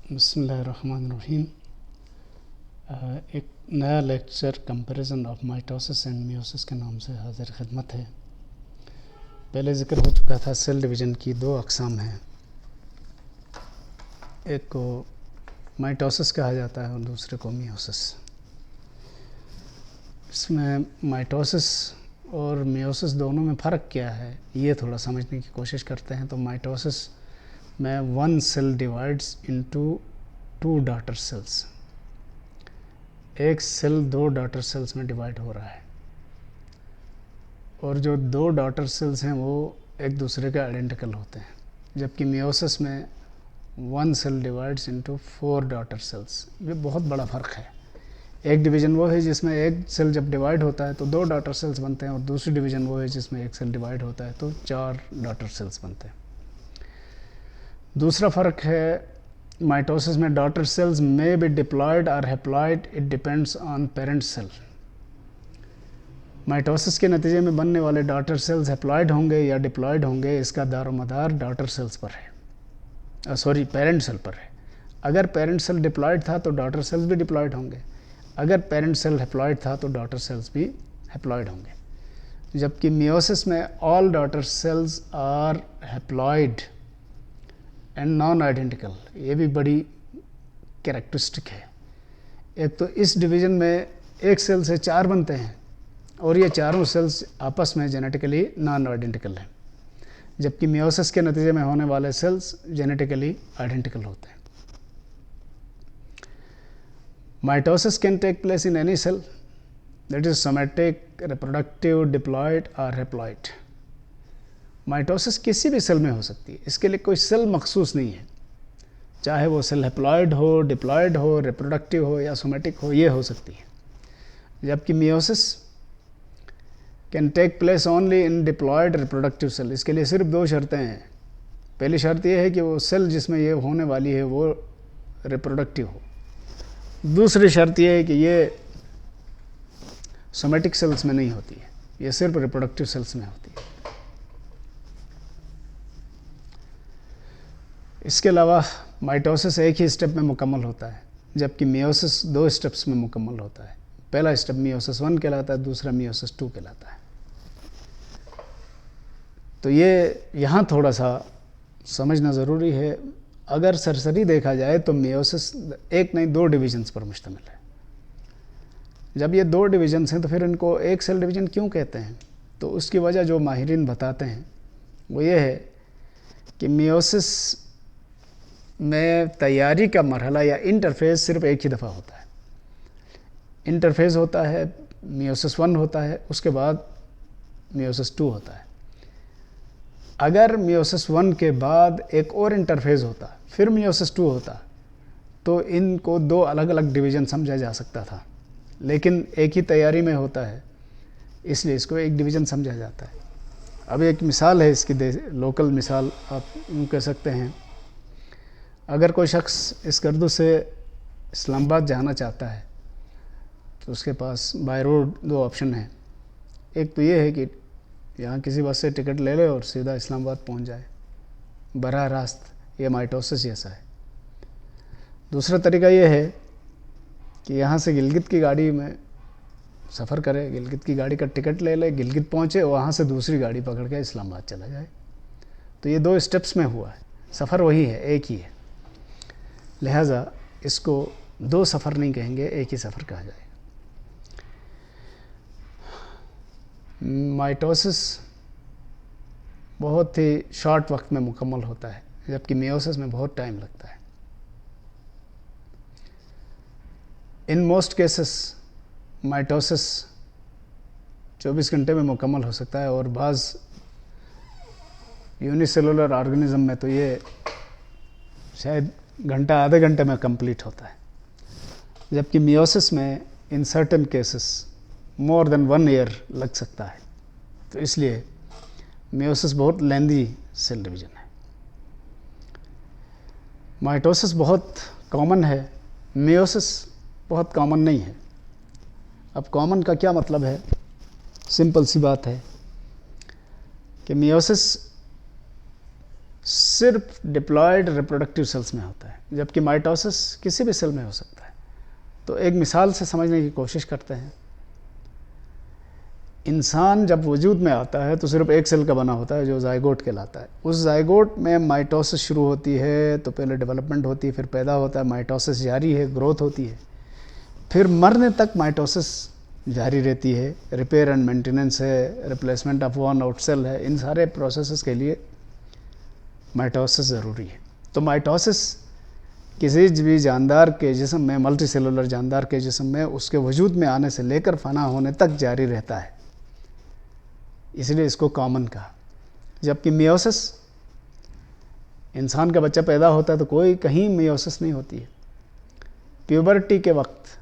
बिस्मिल्लाहिर्रहमानिर्रहीम। एक नया lecture comparison of mitosis and meiosis के नाम से हाजिर खिदमत है। पहले ज़िक्र हो चुका था सेल डिवीज़न की दो अक़साम हैं, एक को माइटोसिस कहा जाता है और दूसरे को मियोसिस। इसमें माइटोसिस और मियोसिस दोनों में फ़र्क क्या है ये थोड़ा समझने की कोशिश करते हैं। तो माइटोसिस में one cell divides into two daughter cells, एक सेल दो डॉटर सेल्स में डिवाइड हो रहा है और जो दो डॉटर सेल्स हैं वो एक दूसरे के आइडेंटिकल होते हैं, जबकि मियोसिस में one cell divides into four daughter cells. ये बहुत बड़ा फ़र्क है। एक डिवीज़न वो है जिसमें एक सेल जब डिवाइड होता है तो दो डॉटर सेल्स बनते हैं, और दूसरी डिवीज़न वो है जिसमें एक सेल डिवाइड होता है तो चार डॉटर सेल्स बनते हैं। दूसरा फ़र्क है, माइटोसिस में daughter cells may be diploid और haploid, it depends on parent cell. Mitosis के नतीजे में बनने वाले डॉटर सेल्स हैप्लॉयड होंगे या डिप्लॉयड होंगे, इसका दारोमदार डॉटर सेल्स पर है, पेरेंट सेल पर है। अगर पेरेंट सेल डिप्लॉयड था तो डॉटर सेल्स भी डिप्लॉयड होंगे, अगर पेरेंट सेल हैप्लॉयड था तो डॉटर सेल्स भी हैप्लॉयड होंगे। जबकि मियोसिस में all daughter cells are haploid and non identical. ये भी बड़ी कैरेक्टरिस्टिक है। एक तो इस डिवीज़न में एक सेल से चार बनते हैं और ये चारों सेल्स आपस में जेनेटिकली नॉन आइडेंटिकल हैं, जबकि मियोसिस के नतीजे में होने वाले सेल्स जेनेटिकली आइडेंटिकल होते हैं। Mitosis can take place in any cell, that is somatic, reproductive, diploid और हैप्लॉयड। माइटोसिस किसी भी सेल में हो सकती है, इसके लिए कोई सेल मखसूस नहीं है, चाहे वो सेल हैप्लॉयड हो, डिप्लॉयड हो, रिप्रोडक्टिव हो या सोमैटिक हो, ये हो सकती है। जबकि meiosis can take place only in diploid reproductive cell. इसके लिए सिर्फ दो शर्तें हैं। पहली शर्त यह है कि वो सेल जिसमें ये होने वाली है वो रिप्रोडक्टिव हो। दूसरी शर्त यह है कि ये सोमैटिक सेल्स में नहीं होती है, ये सिर्फ रिप्रोडक्टिव सेल्स में होती है। इसके अलावा माइटोसिस एक ही स्टेप में मुकम्मल होता है, जबकि मियोसिस दो स्टेप्स में मुकम्मल होता है। पहला स्टेप मियोसिस 1 कहलाता है, दूसरा मियोसिस 2 कहलाता है। तो ये यहाँ थोड़ा सा समझना ज़रूरी है। अगर सरसरी देखा जाए तो मियोसिस एक नहीं दो डिविजन्स पर मुश्तमिल है। जब ये दो डिविजन्स हैं तो फिर इनको एक सेल डिवीज़न क्यों कहते हैं? तो उसकी वजह जो माहिरीन बताते हैं वो ये है कि मियोसिस में तैयारी का मरहला या इंटरफेस सिर्फ एक ही दफ़ा होता है। इंटरफेस होता है, मियोसिस 1 होता है, उसके बाद मियोसिस 2 होता है। अगर मियोसिस 1 के बाद एक और इंटरफेस होता, फिर मियोसिस 2 होता, तो इनको दो अलग अलग डिवीज़न समझा जा सकता था, लेकिन एक ही तैयारी में होता है, इसलिए इसको एक डिवीज़न समझा जाता है। अब एक मिसाल है इसकी, लोकल मिसाल आप यूँ कह सकते हैं। अगर कोई शख्स इस गर्दू से इस्लामाबाद जाना चाहता है तो उसके पास बाय रोड दो ऑप्शन हैं। एक तो ये है कि यहाँ किसी बस से टिकट ले ले और सीधा इस्लामाबाद पहुँच जाए बराह रास्त, ये माइटोसिस जैसा है। दूसरा तरीका ये है कि यहाँ से गिलगित की गाड़ी में सफ़र करे, गिलगित की गाड़ी का टिकट ले ले, गिलगित पहुँचे, वहाँ से दूसरी गाड़ी पकड़ के इस्लामाबाद चला जाए। तो ये दो स्टेप्स में हुआ है, सफ़र वही है, एक ही है। लिहाजा इसको दो सफ़र नहीं कहेंगे, एक ही सफ़र कहा जाएगा। माइटोसिस बहुत ही शॉर्ट वक्त में मुकम्मल होता है, जबकि मियोसिस में बहुत टाइम लगता है। इन मोस्ट केसेस माइटोसिस 24 घंटे में मुकम्मल हो सकता है, और बाज़ यूनिसेलुलर ऑर्गेनिज्म में तो ये शायद घंटा आधे घंटे में कंप्लीट होता है। जबकि मियोसिस में in certain cases more than 1 year लग सकता है। तो इसलिए मियोसिस बहुत लेंदी सेल डिवीज़न है। माइटोसिस बहुत कॉमन है, मियोसिस बहुत कॉमन नहीं है। अब कॉमन का क्या मतलब है? सिंपल सी बात है कि मियोसिस सिर्फ डिप्लॉयड रिप्रोडक्टिव सेल्स में होता है, जबकि माइटोसिस किसी भी सेल में हो सकता है। तो एक मिसाल से समझने की कोशिश करते हैं। इंसान जब वजूद में आता है तो सिर्फ एक सेल का बना होता है जो जाइगोट कहलाता है। उस जाइगोट में माइटोसिस शुरू होती है, तो पहले डेवलपमेंट होती है, फिर पैदा होता है, माइटोसिस जारी है, ग्रोथ होती है, फिर मरने तक माइटोसिस जारी रहती है। रिपेयर एंड मेंटेनेंस है, replacement of worn out cell है, इन सारे प्रोसेसेस के लिए माइटोसिस ज़रूरी है। तो माइटोसिस किसी भी जानदार के जिस्म में, मल्टी सेलुलर जानदार के जिस्म में, उसके वजूद में आने से लेकर फना होने तक जारी रहता है, इसलिए इसको कॉमन कहा। जबकि मियोसिस, इंसान का बच्चा पैदा होता है तो कोई कहीं मियोसिस नहीं होती है। प्यूबर्टी के वक्त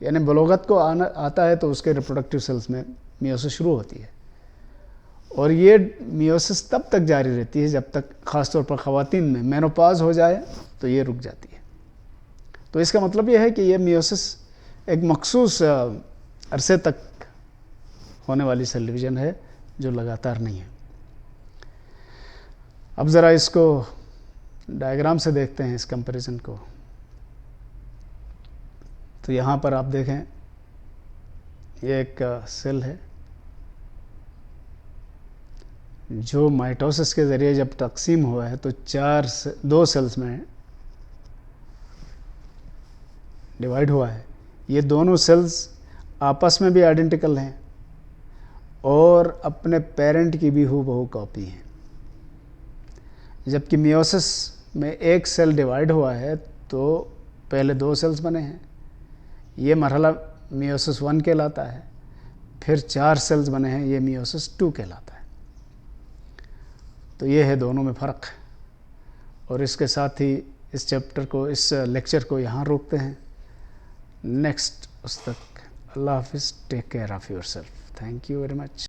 यानी बलोगत को आता है तो उसके रिप्रोडक्टिव सेल्स में मियोसिस शुरू होती है, और ये मियोसिस तब तक जारी रहती है जब तक, ख़ासतौर पर ख़वातीन में, मेनोपॉज हो जाए तो ये रुक जाती है। तो इसका मतलब ये है कि ये मियोसिस एक मखसूस अरसे तक होने वाली सेल डिवीज़न है जो लगातार नहीं है। अब ज़रा इसको डायग्राम से देखते हैं, इस कंपैरिजन को। तो यहाँ पर आप देखें, ये एक सेल है जो माइटोसिस के ज़रिए जब तकसीम हुआ है तो दो सेल्स में डिवाइड हुआ है। ये दोनों सेल्स आपस में भी आइडेंटिकल हैं और अपने पेरेंट की भी हूबहू कॉपी हैं। जबकि मियोसिस में एक सेल डिवाइड हुआ है तो पहले दो सेल्स बने हैं, ये मरहला मियोसिस 1 कहलाता है, फिर 4 सेल्स बने हैं, ये मियोसिस 2 कहलाता है। तो ये है दोनों में फ़र्क। और इसके साथ ही इस चैप्टर को, इस लेक्चर को यहाँ रोकते हैं। नेक्स्ट उस तक अल्लाह हाफिज़, take care of yourself, thank you very much.